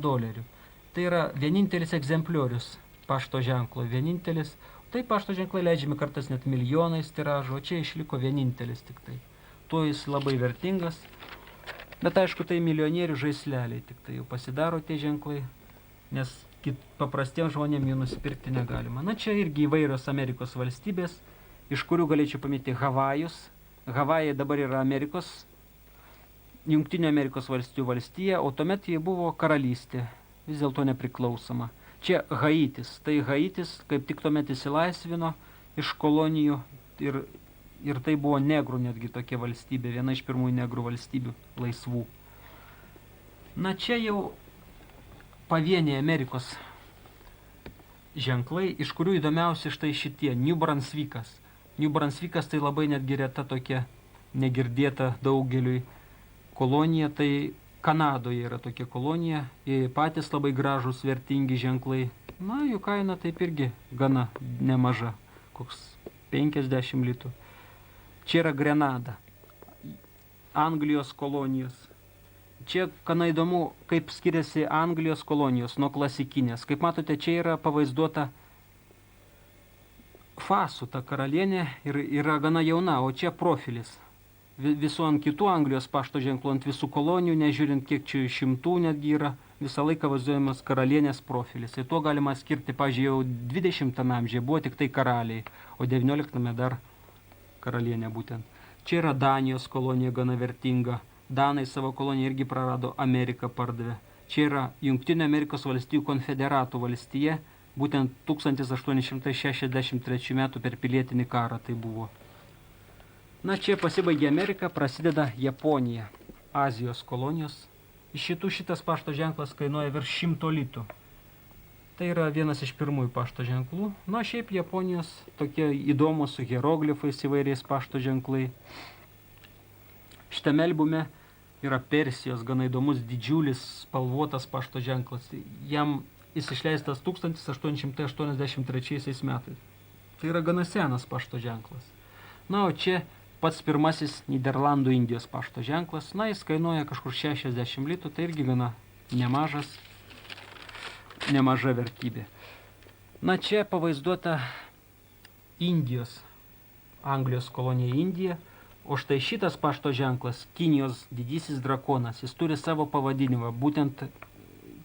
Tai yra vienintelis egzempliorius pašto ženklo, vienintelis. Tai pašto ženklai leidžiami kartais net milijonais tiražų, o čia išliko vienintelis tik tai. Tuo jis labai vertingas. Bet aišku, tai milijonierių žaisleliai, tik tai jau pasidaro tie ženklai, nes paprastiems žmonėms jų nusipirkti negalima. Na, čia irgi įvairios Amerikos valstybės, iš kurių galėčiau paminėti Havajus. Havajai dabar yra Jungtinių Amerikos valstijų valstija, o tuomet jie buvo karalystė, vis dėlto nepriklausoma. Čia Haitis. Tai Haitis kaip tik tuomet įsilaisvino iš kolonijų ir tai buvo negrų netgi tokia valstybė, viena iš pirmųjų negrų valstybių laisvų. Na, čia jau pavieniai Amerikos ženklai, iš kurių įdomiausi štai šitie. New Brunswickas. New Brunswickas tai labai netgi reta tokia negirdėta daugeliui kolonija, tai Kanadoje yra tokia kolonija, jie patys labai gražus, vertingi ženklai. Na, jų kaina taip irgi gana nemaža, koks 50 litų. Čia yra Grenada, Anglijos kolonijos. Čia gana įdomu, kaip skiriasi Anglijos kolonijos nuo klasikinės. Kaip matote, čia yra pavaizduota Fasų, ta karalienė, ir yra gana jauna, o čia profilis. Visų ant kitų Anglijos pašto ženklų, ant visų kolonijų, nežiūrint kiek čia šimtų netgi yra, visą laiką vaizduojamas karalienės profilis. Ir tuo galima skirti, pavyzdžiui, jau 20 amžiuje buvo tik tai karaliai, o 19 dar karalienė būtent. Čia yra Danijos kolonija gana vertinga. Danai savo koloniją irgi prarado, Ameriką pardavė. Čia yra Jungtinių Amerikos valstijų konfederatų valstija, būtent 1863 metų per pilietinį karą tai buvo. Na, čia pasibaigė Amerika, prasideda Japonija, Azijos kolonijos. Iš šitų šitas pašto ženklas kainuoja virš 100 litų. Tai yra vienas iš pirmųjų pašto ženklų. Na, šiaip Japonijos tokie įdomus su hieroglifais įvairiais pašto ženklai. Šitame albume yra Persijos gana įdomus didžiulis spalvotas pašto ženklas. Jis išleistas 1883 metais. Tai yra gana senas pašto ženklas. Na, o čia pats pirmasis Niderlandų Indijos pašto ženklas. Na, jis kainuoja kažkur 60 litų, tai irgi gana nemaža vertybė. Na, čia pavaizduota Indijos, Anglijos kolonija Indija, o štai šitas pašto ženklas, Kinijos didysis drakonas, jis turi savo pavadinimą, būtent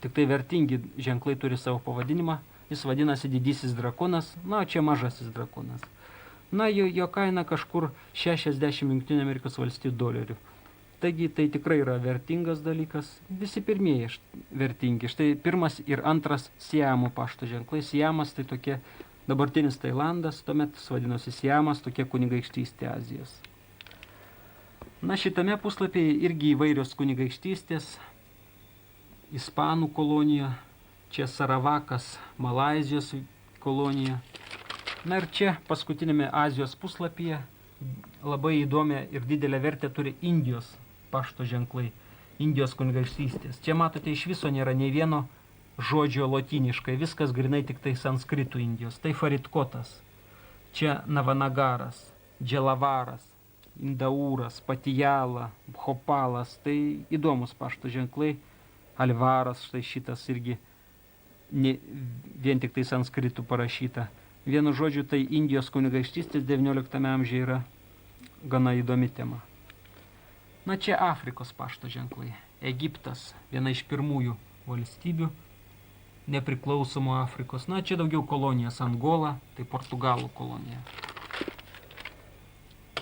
tik tai vertingi ženklai turi savo pavadinimą, jis vadinasi didysis drakonas, na, o čia mažasis drakonas. Na, jo kaina kažkur 60 Jungtinių Amerikos valstijų dolerių. Taigi tai tikrai yra vertingas dalykas, visi pirmieji vertingi. Štai pirmas ir antras Siamo pašto ženklai. Siamas tai tokia dabartinis Tailandas, tuomet vadinosi Siamas, tokia kunigaikštystė Azijos. Na, šitame puslapyje irgi įvairios kunigaikštystės. Ispanų kolonija, čia Saravakas, Malaizijos kolonija. Na ir čia paskutinėme Azijos puslapyje labai įdomią ir didelę vertę turi Indijos pašto ženklai, Indijos kunigaikštystės. Čia matote, iš viso nėra nei vieno žodžio lotyniškai, viskas grinai tik tai sanskritų Indijos. Tai Faridkotas, čia Navanagaras, Dželavaras, Indaūras, Patijala, Bhopalas, tai įdomus pašto ženklai. Alvaras, štai šitas irgi vien tik tai sanskritų parašyta. Vienu žodžiu, tai Indijos kunigaikštystės 19 amžiuje yra gana įdomi tema. Na čia Afrikos pašto ženklai. Egiptas, viena iš pirmųjų valstybių nepriklausomų Afrikos. Na čia daugiau kolonijas. Angola, tai Portugalų kolonija.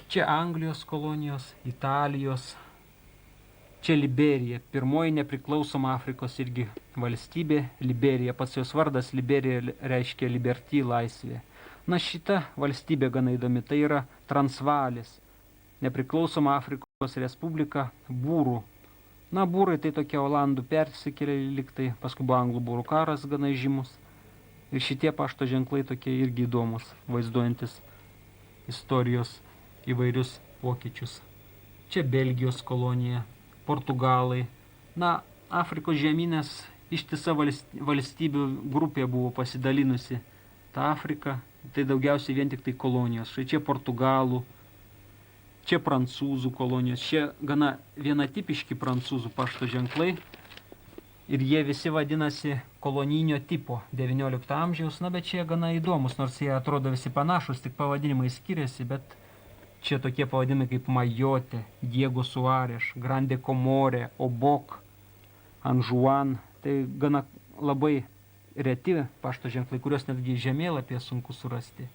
Čia Anglijos kolonijos, Italijos. Čia Liberija, pirmoji nepriklausoma Afrikos irgi valstybė. Liberija, pats jos vardas Liberija reiškia liberty, laisvė. Na šita valstybė gana įdomi, tai yra Transvalis, nepriklausoma Afrikos respublika būrų. Na, būrai tai tokie olandų persikėlė liktai, paskui buvo anglų būrų karas gana žymus. Ir šitie pašto ženklai tokie irgi įdomus, vaizduojantis istorijos įvairius pokyčius. Čia Belgijos kolonija, Portugalai. Na, Afrikos žemynės ištisa valstybių grupė buvo pasidalinusi. Ta Afrika, tai daugiausiai vien tik tai kolonijos. Štai čia Portugalų, čia prancūzų kolonijos, čia gana vienatipiški prancūzų pašto ženklai ir jie visi vadinasi kolonijinio tipo 19 amžiaus, na bet čia gana įdomus, nors jie atrodo visi panašus, tik pavadinimai skiriasi, bet čia tokie pavadinimai kaip Majote, Diego Suareš, Grande Comore, Obok, Anžuan, tai gana labai reti pašto ženklai, kurios netgi žemėlapyje sunku surasti.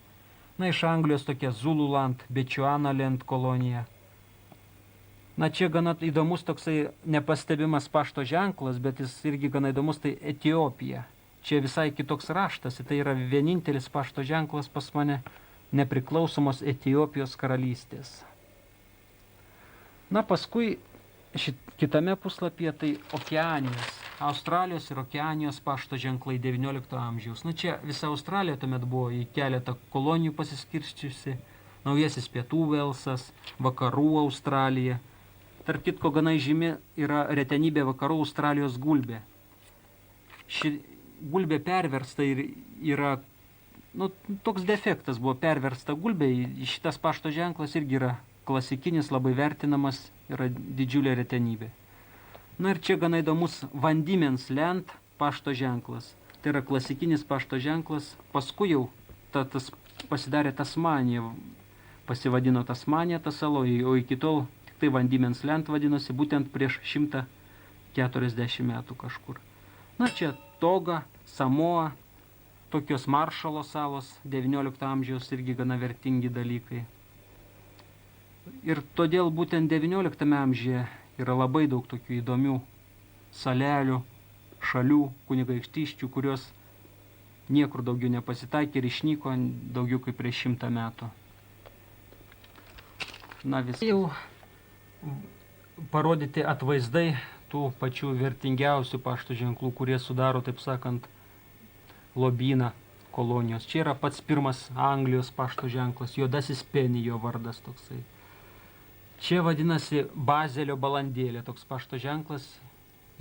Na, iš Anglijos tokia Zululand, Bechuanaland kolonija. Na, čia gana įdomus toksai nepastebimas pašto ženklas, bet jis irgi gana įdomus, tai Etiopija. Čia visai kitoks raštas, tai yra vienintelis pašto ženklas pas mane nepriklausomos Etiopijos karalystės. Na, paskui kitame puslapyje tai Okeanijos. Australijos ir Okeanijos pašto ženklai 19 amžiaus. Na čia visa Australija tuomet buvo į keletą kolonijų pasiskirščiusi. Naujasis Pietų Velsas, Vakarų Australija. Tarp kitko gana žymi yra retenybė Vakarų Australijos gulbė. Ši gulbė perversta ir yra, nu, toks defektas buvo perversta gulbė. Šitas pašto ženklas irgi yra klasikinis, labai vertinamas, yra didžiulė retenybė. Na ir čia gana įdomus Van Diemen's Land pašto ženklas. Tai yra klasikinis pašto ženklas. Paskui jau tas pasidarė Tasmanija. Pasivadino Tasmanija ta sala, o iki tol tik tai Van Diemen's Land vadinosi būtent prieš 140 metų kažkur. Na čia Toga, Samoa, tokios Maršalo salos 19 amžiaus irgi gana vertingi dalykai. Ir todėl būtent 19 amžiuje yra labai daug tokių įdomių salelių, šalių, kunigaikštyščių, kurios niekur daugiau nepasitaikė ir išnyko daugiau kaip prieš 100 metų. Na vis jau parodyti atvaizdai tų pačių vertingiausių pašto ženklų, kurie sudaro, taip sakant, lobyną kolonijos. Čia yra pats pirmas Anglijos pašto ženklas, juodasis Penijo vardas toksai. Čia vadinasi Bazelio balandėlė, toks pašto ženklas,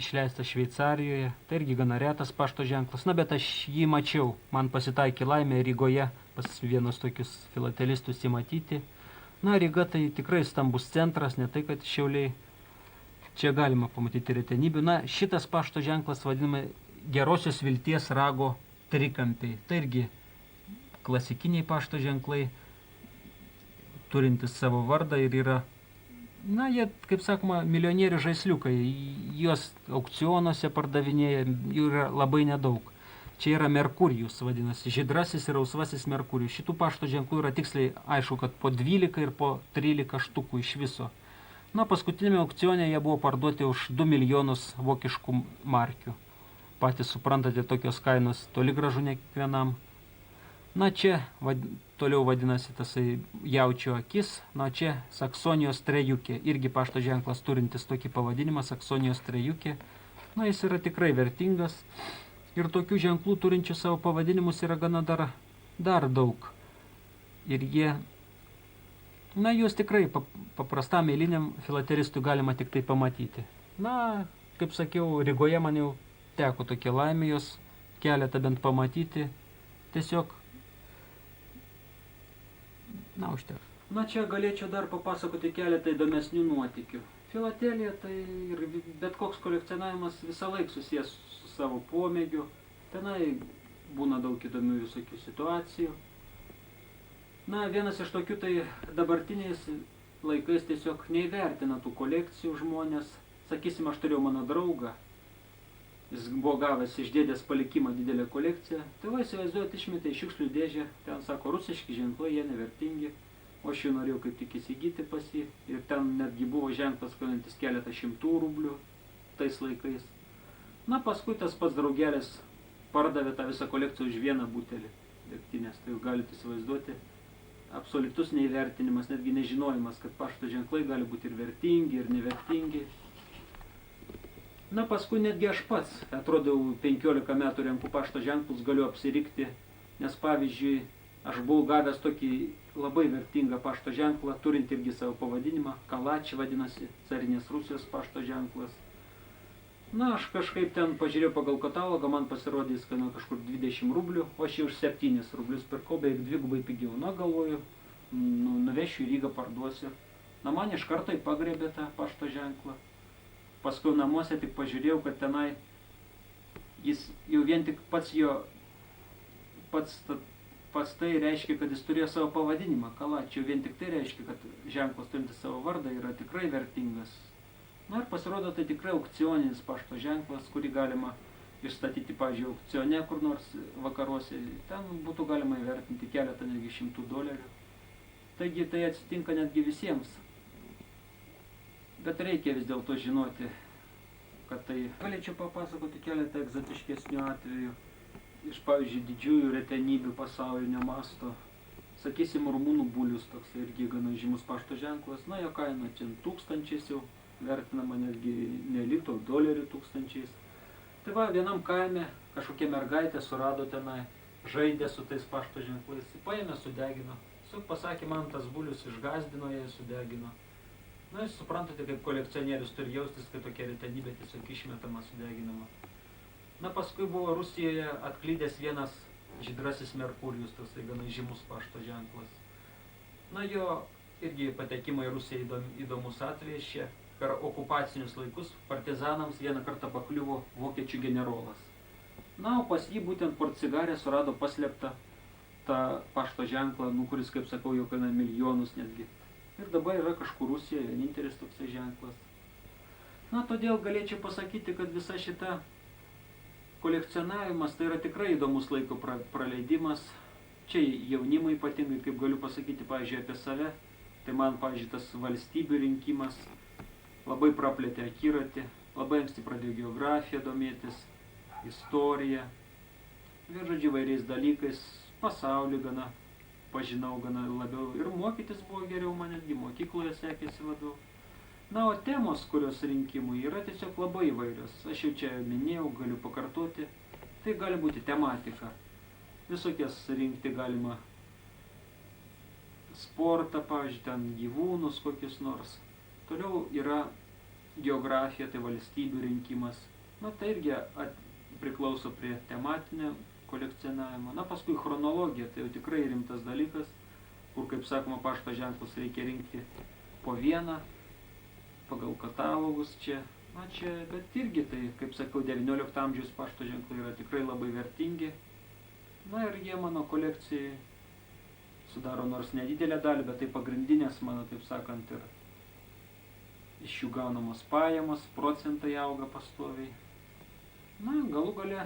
išleistas Šveicarijoje. Tai irgi gana retas pašto ženklas, na bet aš jį mačiau. Man pasitaikė laimė Rygoje pas vienus tokius filatelistus įmatyti. Na, Ryga tai tikrai stambus centras, ne tai kad Šiauliai. Čia galima pamatyti retenybių. Na, šitas pašto ženklas vadinama Gerosios vilties rago trikampiai. Tai irgi klasikiniai pašto ženklai, turintis savo vardą ir yra, na, jie, kaip sakoma, milijonierių žaisliukai. Juos aukcionuose pardavinėja, jų yra labai nedaug. Čia yra Merkurijus, vadinasi, žydrasis ir rausvasis Merkurijus. Šitų pašto ženklų yra tiksliai aišku, kad po 12 ir po 13 štukų iš viso. Na, paskutinėme aukcione jie buvo parduoti už 2 milijonus vokiškų markių. Patys suprantate, tokios kainos toli gražu ne kiekvienam. Na, čia toliau vadinasi tasai jaučio akis. Na, čia Saksonijos trejukė. Irgi pašto ženklas turintis tokį pavadinimą, Saksonijos trejukė. Na, jis yra tikrai vertingas. Ir tokių ženklų turinčių savo pavadinimus yra gana dar daug. Ir jie, na, juos tikrai paprastam eiliniam filatelistui galima tik tai pamatyti. Na, kaip sakiau, Rygoje man jau teko tokie laimė, jos keletą bent pamatyti. Tiesiog, na, užtek. Na, čia galėčiau dar papasakoti keletą įdomesnių nuotykių. Filatelija tai ir bet koks kolekcionavimas visą laiką susijęs su savo pomėgiu. Tenai būna daug įdomių visokių situacijų. Na, vienas iš tokių tai dabartiniais laikais tiesiog neįvertina tų kolekcijų žmonės. Sakysim, aš turėjau mano draugą, jis buvo gavęs iš dėdės palikimą didelę kolekciją. Tai va, įsivaizduojat, išmetė į šiukšlių dėžę, ten sako, rusiški ženklai, jie nevertingi. O aš jų norėjau kaip tik įsigyti pas jį. Ir ten netgi buvo ženklas, kainuojantis keletą šimtų rublių tais laikais. Na, paskui tas pats draugelis pardavė tą visą kolekciją už vieną butelį degtinės. Tai jūs galite įsivaizduoti, absoliutus neįvertinimas, netgi nežinojimas, kad pašto ženklai gali būti ir vertingi, ir nevertingi. Na, paskui netgi aš pats, atrodau, 15 metų renku pašto ženklus, galiu apsirikti, nes pavyzdžiui, aš buvau gavęs tokį labai vertingą pašto ženklą, turint irgi savo pavadinimą, Kalač vadinasi, carinės Rusijos pašto ženklas. Na, aš kažkaip ten pažiūrėjau pagal katalogą, man pasirodė, jis kainuoja kažkur 20 rublių, o aš jau už 7 rublius pirkau, beveik dvigubai pigiau. Na, galvoju, nuvešiu į Rygą, parduosiu. Na, man iš karto pagriebė tą pašto ženklą. Paskui namuose tik pažiūrėjau, kad tenai jis jau vien tik pats tai reiškia, kad jis turėjo savo pavadinimą, Kalač. Jau vien tik tai reiškia, kad ženklas turintis savo vardą yra tikrai vertingas. Na ir pasirodo, tai tikrai aukcioninis pašto ženklas, kurį galima išstatyti, pavyzdžiui, aukcione kur nors vakaruose. Ten būtų galima įvertinti keletą, netgi $100. Taigi tai atsitinka netgi visiems. Bet reikia vis dėlto žinoti, kad tai... Galėčiau papasakoti keletą egzotiškesnių atvejų iš, pavyzdžiui, didžiųjų retenybių pasaulinio masto. Sakysim, rumunų bulius, toks irgi gana žymus pašto ženklas. Na, jo kaina čia tūkstančiais jau vertinama, netgi ne litų, dolerių tūkstančiais. Tai va, vienam kaime kažkokia mergaitė surado tenai, žaidė su tais pašto ženklais, paėmė, sudegino. Tiesiog pasakė, man tas bulius išgazdino, jie sudegino. Na, jūs suprantate, kaip kolekcionierius turi jaustis, kai tokia retenybė tiesiog išmetama, sudeginama. Na, paskui buvo Rusijoje atklydęs vienas žydrasis Merkurijus, toksai gana žymus pašto ženklas. Na, jo irgi patekimo į Rusiją įdomus atvejis čia. Per okupacinius laikus partizanams vieną kartą pakliuvo vokiečių generolas. Na, o pas jį būtent portsigarė surado paslėptą tą pašto ženklą, kuris, kaip sakau, jau kainuoja milijonus netgi. Ir dabar yra kažkur Rusijoje vienintelis toksai ženklas. Na, todėl galėčiau pasakyti, kad visa šita kolekcionavimas tai yra tikrai įdomus laiko praleidimas. Čia jaunimui ypatingai, kaip galiu pasakyti, pavyzdžiui, apie save, tai man, pavyzdžiui, tas valstybių rinkimas labai praplėtė akiratį, labai anksti pradėjau geografiją domėtis, istoriją, ir žodžiu įvairiais dalykais, pasaulį gana pažinau gana labiau ir mokytis buvo geriau, man netgi mokykloje sekėsi labiau. Na, o temos, kurios rinkimui yra tiesiog labai įvairios. Aš jau čia minėjau, galiu pakartoti, tai gali būti tematika. Visokias rinkti galima sportą, pavyzdžiui, ten gyvūnus kokius nors. Toliau yra geografija, tai valstybių rinkimas. Na, tai irgi priklauso prie tematinio kolekcionavimo. Na, paskui chronologija, tai jau tikrai rimtas dalykas, kur, kaip sakoma, pašto ženklus reikia rinkti po vieną, pagal katalogus čia. Na, čia, bet irgi tai, kaip sakau, 19 amžiaus pašto ženklai yra tikrai labai vertingi. Na, ir jie mano kolekcijai sudaro nors nedidelę dalį, bet tai pagrindinės mano, taip sakant, ir iš jų gaunamos pajamos, procentai auga pastoviai. Na, galų gale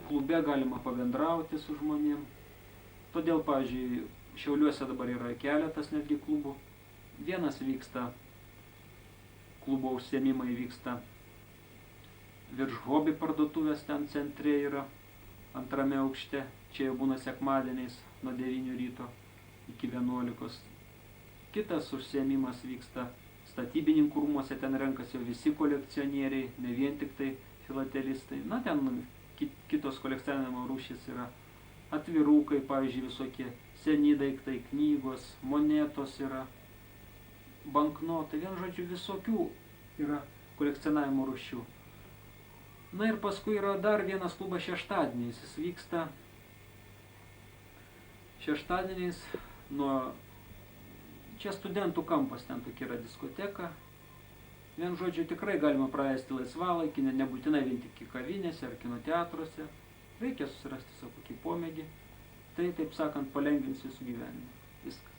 klube galima pabendrauti su žmonėm. Todėl, pavyzdžiui, Šiauliuose dabar yra keletas netgi klubų. Vienas vyksta, klubo užsiėmimai vyksta virš Hobi parduotuvės, ten centre yra, antrame aukšte. Čia jau būna sekmadieniais nuo 9 ryto iki 11. Kitas užsiėmimas vyksta statybininkų rūmuose, ten renkasi jau visi kolekcionieriai, ne vien tik tai filatelistai. Na, ten kitos kolekcionavimo rūšys yra atvirukai, pavyzdžiui, visokie seni daiktai, knygos, monetos yra, banknotai, vien žodžiu, visokių yra kolekcionavimo rūšių. Na ir paskui yra dar vienas klubas šeštadieniais. Jis vyksta šeštadieniais nuo... Čia studentų kampas, ten tokia yra diskoteka. Vien žodžiu, tikrai galima praleisti laisvalaikį, nebūtinai vien tik kavinėse ar kino teatruose. Reikia susirasti savo kokį pomėgį. Tai, taip sakant, palengvins jūsų gyvenimą. Jis